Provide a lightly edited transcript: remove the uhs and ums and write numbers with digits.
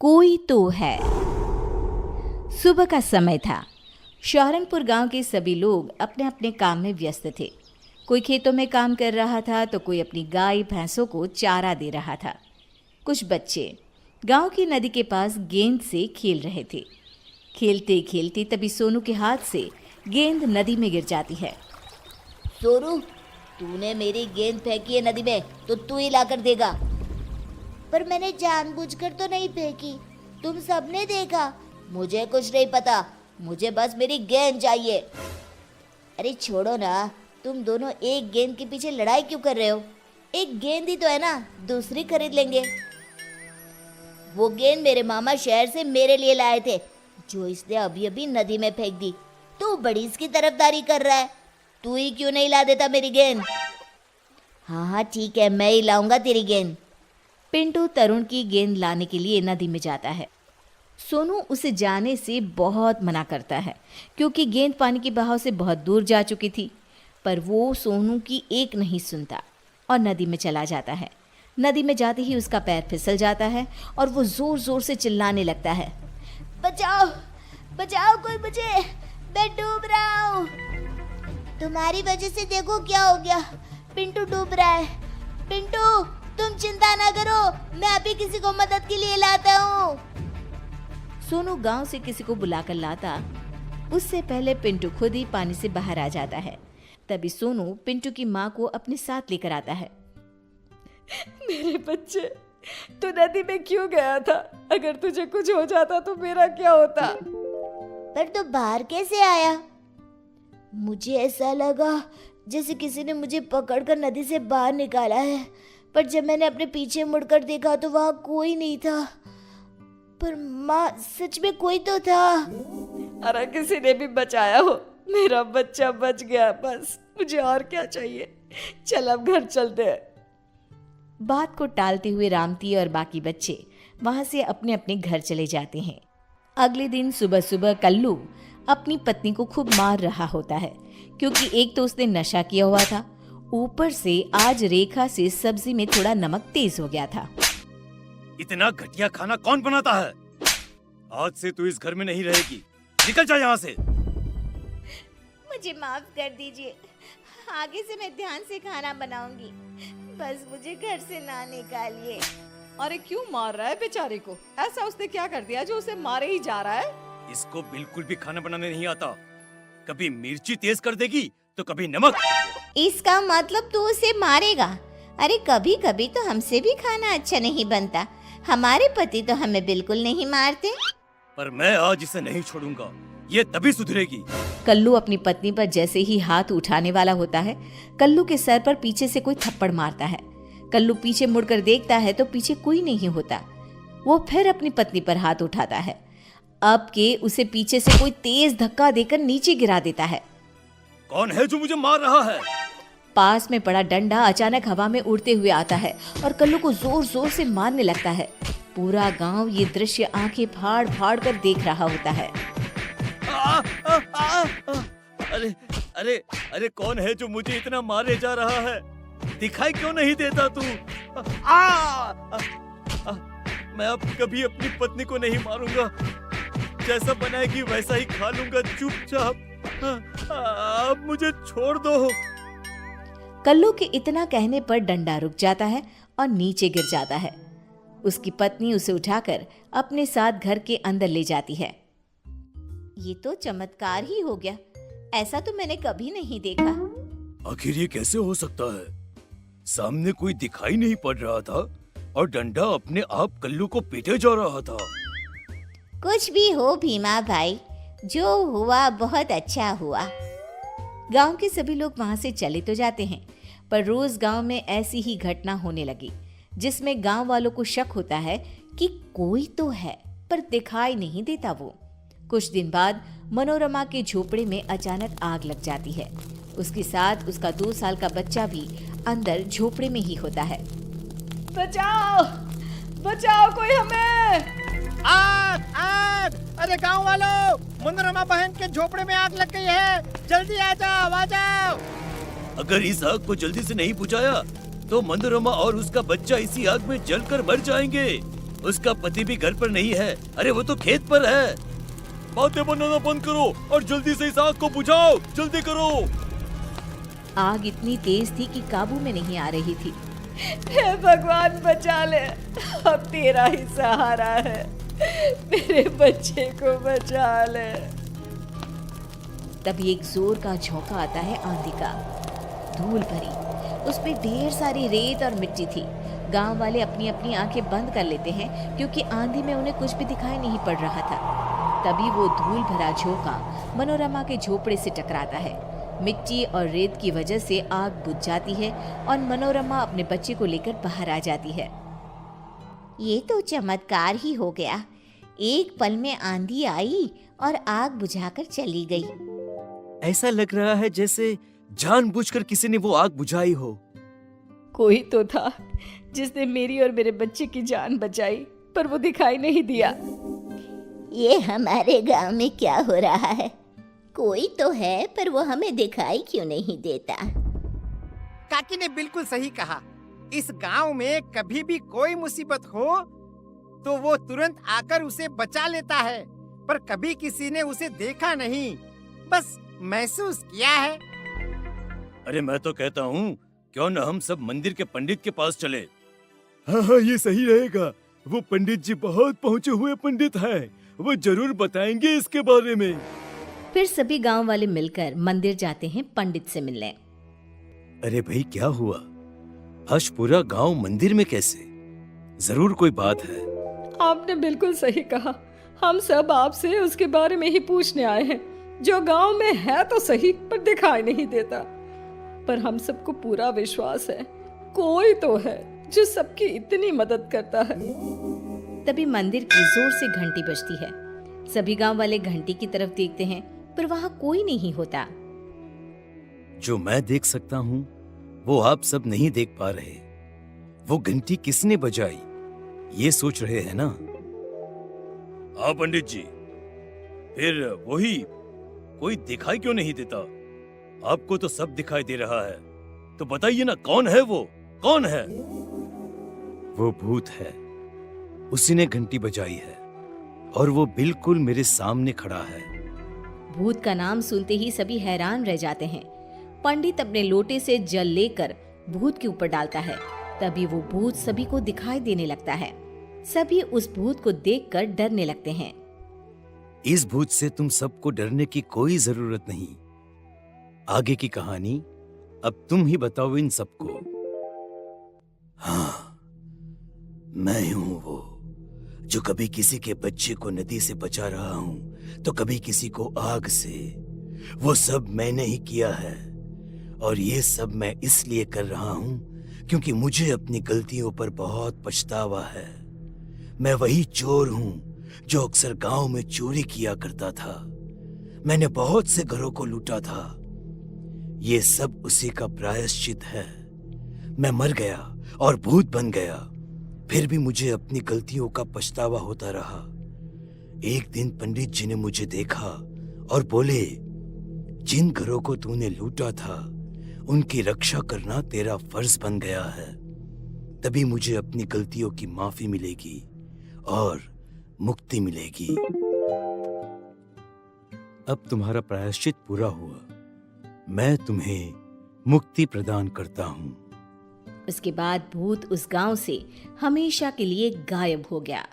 कोई तो है। सुबह का समय था। शौहरनपुर गांव के सभी लोग अपने अपने काम में व्यस्त थे। कोई खेतों में काम कर रहा था तो कोई अपनी गाय भैंसों को चारा दे रहा था। कुछ बच्चे गांव की नदी के पास गेंद से खेल रहे थे। खेलते खेलते तभी सोनू के हाथ से गेंद नदी में गिर जाती है। सोनू, तूने मेरी गेंद फेंकी है नदी में तो तू ही लाकर देगा। पर मैंने जानबूझकर तो नहीं फेंकी, तुम सबने देखा। मुझे कुछ नहीं पता, मुझे बस मेरी गेंद चाहिए। अरे छोड़ो ना, तुम दोनों एक गेंद के पीछे लड़ाई क्यों कर रहे हो? एक गेंद ही तो है ना, दूसरी खरीद लेंगे। वो गेंद मेरे मामा शहर से मेरे लिए लाए थे, जो इसने अभी अभी नदी में फेंक दी। तू बड़ी इसकी तरफदारी कर रहा है, तू ही क्यों नहीं ला देता मेरी गेंद? हाँ ठीक है, मैं ही लाऊंगा तेरी गेंद। पिंटू तरुण की गेंद लाने के लिए नदी में जाता है। सोनू उसे जाने से बहुत मना करता है क्योंकि गेंद पानी के बहाव से बहुत दूर जा चुकी थी, पर वो सोनू की एक नहीं सुनता और नदी में चला जाता है। नदी में जाते ही उसका पैर फिसल जाता है और वो जोर जोर से चिल्लाने लगता है, बचाओ बचाओ, कोई मुझे, मैं डूब रहा हूँ। तुम्हारी वजह से देखो क्या हो गया, पिंटू डूब रहा है। पिंटू, तुम चिंता ना करो, मैं अभी किसी को मदद के लिए लाता हूँ। सोनू गांव से किसी को बुलाकर लाता, उससे पहले पिंटू खुद ही पानी से बाहर आ जाता है। तभी सोनू पिंटू की माँ को अपने साथ लेकर आता है। मेरे बच्चे, तू नदी में क्यों गया था? अगर तुझे कुछ हो जाता तो मेरा क्या होता? पर तू बाहर कैसे आया? मुझे ऐसा लगा जैसे किसी ने मुझे पकड़कर नदी से बाहर निकाला है, पर जब मैंने अपने पीछे मुड़कर देखा तो वहां कोई नहीं था। पर माँ, सच में कोई तो था। अरे किसी ने भी बचाया हो, मेरा बच्चा बच गया, बस मुझे और क्या चाहिए। चल अब घर चलते हैं। बात को टालते हुए रामती और बाकी बच्चे वहां से अपने अपने घर चले जाते हैं। अगले दिन सुबह सुबह कल्लू अपनी पत्नी को खूब मार रहा होता है क्योंकि एक तो उसने नशा किया हुआ था, ऊपर से आज रेखा से सब्जी में थोड़ा नमक तेज हो गया था। इतना घटिया खाना कौन बनाता है? आज से तू इस घर में नहीं रहेगी, निकल जा यहाँ से। मुझे माफ कर दीजिए, आगे से मैं ध्यान से खाना बनाऊंगी, बस मुझे घर से ना निकालिए। अरे क्यों मार रहा है बेचारे को? ऐसा उसने क्या कर दिया जो उसे मारे ही जा रहा है? इसको बिल्कुल भी खाना बनाने नहीं आता, कभी मिर्ची तेज कर देगी तो कभी नमक। इसका मतलब तू उसे मारेगा? अरे कभी कभी तो हमसे भी खाना अच्छा नहीं बनता, हमारे पति तो हमें बिल्कुल नहीं मारते। पर मैं आज इसे नहीं छोड़ूंगा, ये तभी सुधरेगी। कल्लू अपनी पत्नी पर जैसे ही हाथ उठाने वाला होता है, कल्लू के सर पर पीछे से कोई थप्पड़ मारता है। कल्लू पीछे मुड़कर देखता है तो पीछे कोई नहीं होता। वो फिर अपनी पत्नी पर हाथ उठाता है, अब के उसे पीछे से कोई तेज धक्का देकर नीचे गिरा देता है। कौन है जो मुझे मार रहा है? पास में पड़ा डंडा अचानक हवा में उड़ते हुए आता है और कल्लू को जोर जोर से मारने लगता है। पूरा गांव ये दृश्य आंखें फाड़ फाड़ कर देख रहा होता है। अरे अरे अरे, कौन है जो मुझे इतना मारे जा रहा है? दिखाई क्यों नहीं देता तू? मैं अब कभी अपनी पत्नी को नहीं मारूंगा, जैसा बनाएगी वैसा ही खा लूंगा चुपचाप। अब मुझे छोड़ दो। कल्लू के इतना कहने पर डंडा रुक जाता है और नीचे गिर जाता है। उसकी पत्नी उसे उठाकर अपने साथ घर के अंदर ले जाती है। ये तो चमत्कार ही हो गया, ऐसा तो मैंने कभी नहीं देखा। आखिर ये कैसे हो सकता है? सामने कोई दिखाई नहीं पड़ रहा था और डंडा अपने आप कल्लू को पीटे जा रहा था। कुछ भी हो भीमा भाई, जो हुआ बहुत अच्छा हुआ। गांव के सभी लोग वहां से चले तो जाते हैं, पर रोज गांव में ऐसी ही घटना होने लगी जिसमें गांव वालों को शक होता है कि कोई तो है पर दिखाई नहीं देता वो। कुछ दिन बाद मनोरमा के झोपड़े में अचानक आग लग जाती है। उसके साथ उसका 2 साल का बच्चा भी अंदर झोपड़े में ही होता है। बचाओ बचाओ, कोई हमें! आग आग! अरे गांव वालों, मनोरमा बहन के झोपड़े में आग लग गई है, जल्दी आ जाओ। अगर इस आग को जल्दी से नहीं बुझाया तो मनोरमा और उसका बच्चा इसी आग में जलकर मर जाएंगे। उसका पति भी घर पर नहीं है। अरे वो तो खेत पर है। बातें बनाना बंद करो और जल्दी से इस आग को बुझाओ, जल्दी करो। आग इतनी तेज थी कि काबू में नहीं आ रही थी। हे भगवान बचा ले, अब तेरा ही सहारा है, मेरे बच्चे को बचा ले। तभी एक जोर का झोंका आता है आंधी का। धूल भरी, उसमें ढेर सारी रेत और मिट्टी थी। गांव वाले अपनी अपनी आंखें बंद कर लेते हैं क्योंकि आंधी में उन्हें कुछ भी दिखाई नहीं पड़ रहा था। तभी वो धूल भरा झोंका मनोरमा के झोपड़े से टकराता है। मिट्टी और रेत की वजह से आग बुझ जाती है और मनोरमा अपने बच्चे को लेकर बाहर आ जाती है। ये तो चमत्कार ही हो गया। एक पल में आंधी आई और आग बुझाकर चली गई। ऐसा लग रहा है जैसे जानबूझकर किसी ने वो आग बुझाई हो। कोई तो था जिसने मेरी और मेरे बच्चे की जान बचाई, पर वो दिखाई नहीं दिया। ये हमारे गांव में क्या हो रहा है? कोई तो है पर वो हमें दिखाई क्यों नहीं देता? काकी ने बिल्कुल सही कहा। इस गांव में कभी भी कोई मुसीबत हो तो वो तुरंत आकर उसे बचा लेता है, पर कभी किसी ने उसे देखा नहीं, बस महसूस किया है। अरे मैं तो कहता हूँ क्यों न हम सब मंदिर के पंडित के पास चले। हाँ हाँ, ये सही रहेगा। वो पंडित जी बहुत पहुँचे हुए पंडित हैं, वो जरूर बताएंगे इसके बारे में। फिर सभी गांव वाले मिलकर मंदिर जाते हैं पंडित से मिलने। अरे भाई क्या हुआ? आज पूरा गांव मंदिर में कैसे? जरूर कोई बात है। आपने बिल्कुल सही कहा, हम सब आपसे उसके बारे में ही पूछने आए हैं, जो गांव में है तो सही पर दिखाई नहीं देता। पर हम सबको पूरा विश्वास है कोई तो है जो सबकी इतनी मदद करता है। तभी मंदिर की जोर से घंटी बजती है। सभी गांव वाले घंटी की तरफ देखते हैं पर वहां कोई नहीं होता। जो मैं देख सकता हूँ वो आप सब नहीं देख पा रहे। वो घंटी किसने बजाई ये सोच रहे हैं ना? हाँ पंडित जी, फिर वही कोई दिखाई क्यों नहीं देता? आपको तो सब दिखाई दे रहा है, तो बताइए ना कौन है वो? कौन है? वो भूत है, उसी ने घंटी बजाई है और वो बिल्कुल मेरे सामने खड़ा है। भूत का नाम सुनते ही सभी हैरान रह जाते हैं। पंडित अपने लोटे से जल लेकर भूत के ऊपर डालता है। तभी वो भूत सभी को दिखाई देने लगता है। सभी उस भूत को देखकर डरने लगते हैं। इस भूत से तुम सबको डरने की कोई जरूरत नहीं। आगे की कहानी अब तुम ही बताओ इन सबको। हाँ, मैं हूं वो जो कभी किसी के बच्चे को नदी से बचा रहा हूं तो कभी किसी को आग से। वो सब मैंने ही किया है और ये सब मैं इसलिए कर रहा हूं क्योंकि मुझे अपनी गलतियों पर बहुत पछतावा है। मैं वही चोर हूं जो अक्सर गांव में चोरी किया करता था। मैंने बहुत से घरों को लूटा था। ये सब उसी का प्रायश्चित है। मैं मर गया और भूत बन गया, फिर भी मुझे अपनी गलतियों का पछतावा होता रहा। एक दिन पंडित जी ने मुझे देखा और बोले, जिन घरों को तूने लूटा था उनकी रक्षा करना तेरा फर्ज बन गया है। तभी मुझे अपनी गलतियों की माफी मिलेगी और मुक्ति मिलेगी। अब तुम्हारा प्रायश्चित पूरा हुआ। मैं तुम्हें मुक्ति प्रदान करता हूँ। उसके बाद भूत उस गांव से हमेशा के लिए गायब हो गया।